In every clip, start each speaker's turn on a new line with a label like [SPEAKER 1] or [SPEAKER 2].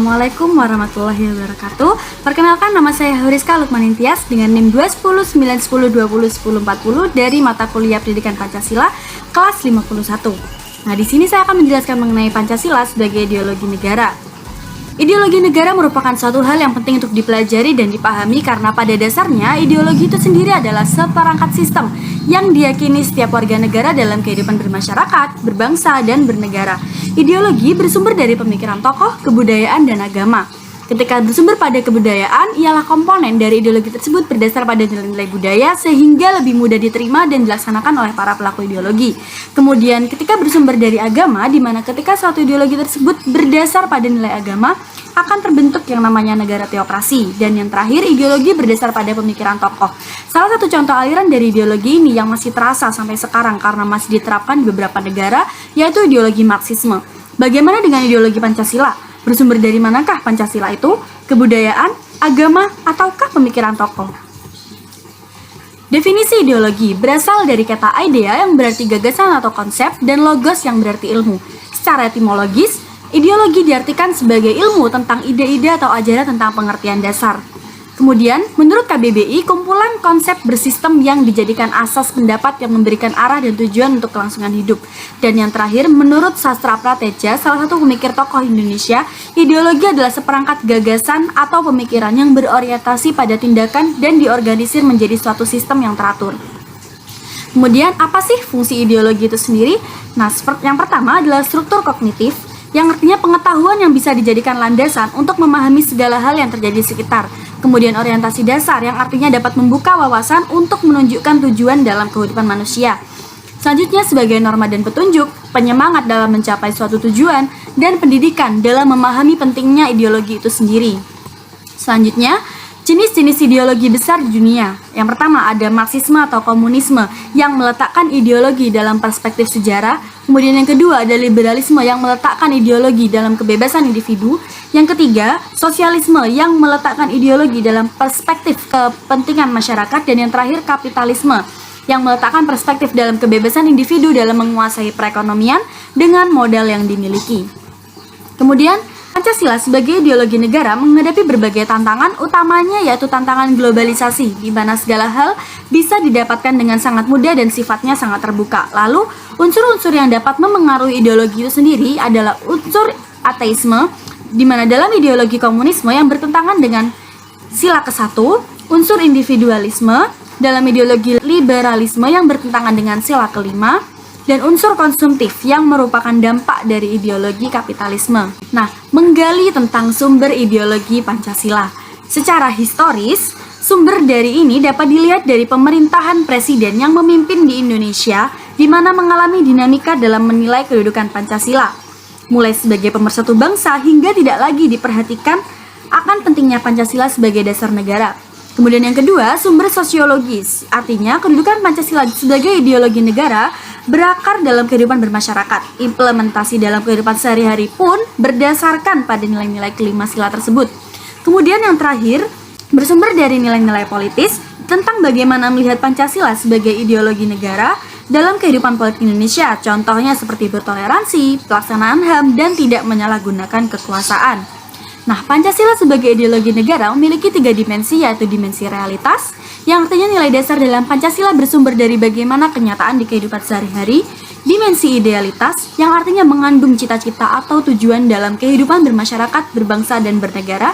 [SPEAKER 1] Assalamualaikum warahmatullahi wabarakatuh. Perkenalkan, nama saya Huriska Lukmanintias dengan NIM 21091201040 dari mata kuliah Pendidikan Pancasila kelas 51. Nah, di sini saya akan menjelaskan mengenai Pancasila sebagai ideologi negara. Ideologi negara merupakan suatu hal yang penting untuk dipelajari dan dipahami karena pada dasarnya ideologi itu sendiri adalah seperangkat sistem yang diyakini setiap warga negara dalam kehidupan bermasyarakat, berbangsa, dan bernegara. Ideologi bersumber dari pemikiran tokoh, kebudayaan, dan agama. Ketika bersumber pada kebudayaan, ialah komponen dari ideologi tersebut berdasar pada nilai-nilai budaya sehingga lebih mudah diterima dan dilaksanakan oleh para pelaku ideologi. Kemudian ketika bersumber dari agama, di mana ketika suatu ideologi tersebut berdasar pada nilai agama, akan terbentuk yang namanya negara teokrasi. Dan yang terakhir, ideologi berdasar pada pemikiran tokoh. Salah satu contoh aliran dari ideologi ini yang masih terasa sampai sekarang karena masih diterapkan di beberapa negara, yaitu ideologi Marxisme. Bagaimana dengan ideologi Pancasila? Bersumber dari manakah Pancasila itu? Kebudayaan, agama, ataukah pemikiran tokoh? Definisi ideologi berasal dari kata idea yang berarti gagasan atau konsep dan logos yang berarti ilmu. Secara etimologis, ideologi diartikan sebagai ilmu tentang ide-ide atau ajaran tentang pengertian dasar. Kemudian, menurut KBBI, kumpulan konsep bersistem yang dijadikan asas pendapat yang memberikan arah dan tujuan untuk kelangsungan hidup. Dan yang terakhir, menurut Sastra Prateja, salah satu pemikir tokoh Indonesia, ideologi adalah seperangkat gagasan atau pemikiran yang berorientasi pada tindakan dan diorganisir menjadi suatu sistem yang teratur. Kemudian, apa sih fungsi ideologi itu sendiri? Nah, yang pertama adalah struktur kognitif, yang artinya pengetahuan yang bisa dijadikan landasan untuk memahami segala hal yang terjadi di sekitar. Kemudian orientasi dasar yang artinya dapat membuka wawasan untuk menunjukkan tujuan dalam kehidupan manusia. Selanjutnya sebagai norma dan petunjuk, penyemangat dalam mencapai suatu tujuan, dan pendidikan dalam memahami pentingnya ideologi itu sendiri. Selanjutnya, jenis-jenis ideologi besar di dunia. Yang pertama ada Marxisme atau komunisme yang meletakkan ideologi dalam perspektif sejarah. Kemudian yang kedua ada liberalisme yang meletakkan ideologi dalam kebebasan individu. Yang ketiga, sosialisme yang meletakkan ideologi dalam perspektif kepentingan masyarakat. Dan yang terakhir, kapitalisme yang meletakkan perspektif dalam kebebasan individu dalam menguasai perekonomian dengan modal yang dimiliki. Kemudian, Pancasila sebagai ideologi negara menghadapi berbagai tantangan, utamanya yaitu tantangan globalisasi, di mana segala hal bisa didapatkan dengan sangat mudah dan sifatnya sangat terbuka. Lalu, unsur-unsur yang dapat memengaruhi ideologi itu sendiri adalah unsur ateisme, di mana dalam ideologi komunisme yang bertentangan dengan sila ke-1, unsur individualisme, dalam ideologi liberalisme yang bertentangan dengan sila ke-5, dan unsur konsumtif yang merupakan dampak dari ideologi kapitalisme. Nah, menggali tentang sumber ideologi Pancasila. Secara historis, sumber dari ini dapat dilihat dari pemerintahan presiden yang memimpin di Indonesia, di mana mengalami dinamika dalam menilai kedudukan Pancasila. Mulai sebagai pemersatu bangsa hingga tidak lagi diperhatikan akan pentingnya Pancasila sebagai dasar negara. Kemudian yang kedua, sumber sosiologis. Artinya, kedudukan Pancasila sebagai ideologi negara berakar dalam kehidupan bermasyarakat. Implementasi dalam kehidupan sehari-hari pun berdasarkan pada nilai-nilai kelima sila tersebut. Kemudian yang terakhir, bersumber dari nilai-nilai politis tentang bagaimana melihat Pancasila sebagai ideologi negara dalam kehidupan politik Indonesia. Contohnya seperti bertoleransi, pelaksanaan HAM, dan tidak menyalahgunakan kekuasaan. Nah, Pancasila sebagai ideologi negara memiliki 3 dimensi, yaitu dimensi realitas, yang artinya nilai dasar dalam Pancasila bersumber dari bagaimana kenyataan di kehidupan sehari-hari, dimensi idealitas, yang artinya mengandung cita-cita atau tujuan dalam kehidupan bermasyarakat, berbangsa, dan bernegara,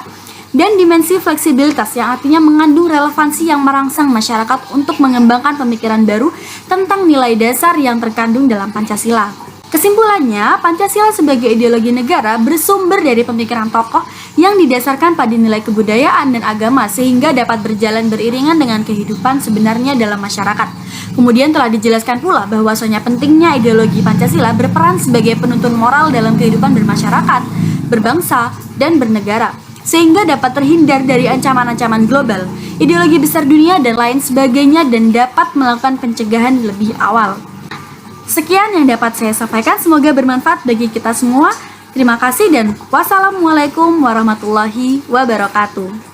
[SPEAKER 1] dan dimensi fleksibilitas, yang artinya mengandung relevansi yang merangsang masyarakat untuk mengembangkan pemikiran baru tentang nilai dasar yang terkandung dalam Pancasila. Kesimpulannya, Pancasila sebagai ideologi negara bersumber dari pemikiran tokoh yang didasarkan pada nilai kebudayaan dan agama sehingga dapat berjalan beriringan dengan kehidupan sebenarnya dalam masyarakat. Kemudian telah dijelaskan pula bahwasanya pentingnya ideologi Pancasila berperan sebagai penuntun moral dalam kehidupan bermasyarakat, berbangsa, dan bernegara sehingga dapat terhindar dari ancaman-ancaman global, ideologi besar dunia, dan lain sebagainya dan dapat melakukan pencegahan lebih awal. Sekian yang dapat saya sampaikan, semoga bermanfaat bagi kita semua. Terima kasih dan wassalamualaikum warahmatullahi wabarakatuh.